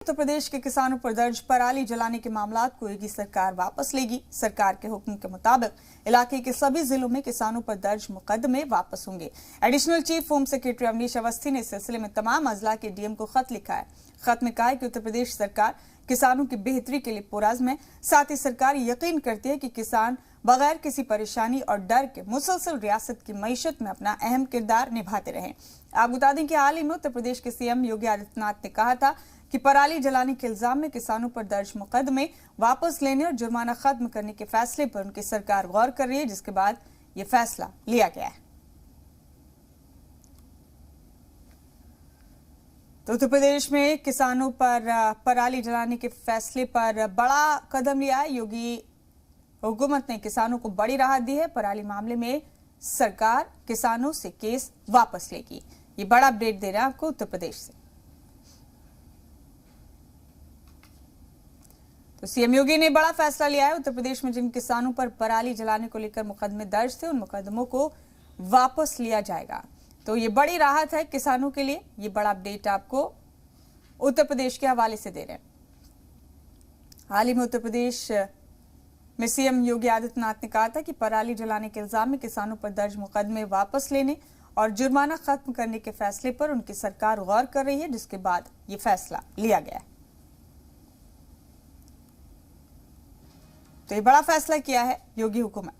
उत्तर प्रदेश के किसानों पर दर्ज पराली जलाने के मामलात को योगी सरकार वापस लेगी। सरकार के हुक्म के मुताबिक इलाके के सभी जिलों में किसानों पर दर्ज मुकदमे वापस होंगे। Additional chief home secretary Awanish Awasthi ने इस सिलसिले में तमाम अजला के डीएम को खत लिखा है। खत में कहा है कि उत्तर प्रदेश सरकार किसानों की बेहतरी के लिए पुरअज़्म है। साथ ही सरकार यकीन करती है कि किसान बगैर किसी परेशानी और डर के मुसलसल रियासत की मईशत में अपना अहम किरदार निभाते रहें। आप बता दें कि हाल ही में उत्तर प्रदेश के सीएम योगी आदित्यनाथ ने कहा था कि पराली जलाने के इल्जाम में किसानों पर दर्ज मुकदमे वापस लेने और जुर्माना खत्म करने के फैसले पर उनकी सरकार गौर कर रही है, जिसके बाद ये फैसला लिया गया है। तो उत्तर प्रदेश में किसानों पर पराली जलाने के फैसले पर बड़ा कदम लिया है। योगी हुकूमत ने किसानों को बड़ी राहत दी है। पराली मामले में सरकार किसानों से केस वापस लेगी। ये बड़ा अपडेट दे रहे हैं आपको उत्तर प्रदेश से। तो सीएम योगी ने बड़ा फैसला लिया है। उत्तर प्रदेश में जिन किसानों पर पराली जलाने को लेकर मुकदमे दर्ज थे, उन मुकदमों को वापस लिया जाएगा। तो ये बड़ी राहत है किसानों के लिए। ये बड़ा अपडेट आपको उत्तर प्रदेश के हवाले से दे रहे हैं। हाल ही में उत्तर प्रदेश में सीएम योगी आदित्यनाथ ने कहा था कि पराली जलाने के इल्जाम में किसानों पर दर्ज मुकदमे वापस लेने और जुर्माना खत्म करने के फैसले पर उनकी सरकार गौर कर रही है, जिसके बाद ये फैसला लिया गया है। तो ये बड़ा फैसला किया है योगी हुकूमत।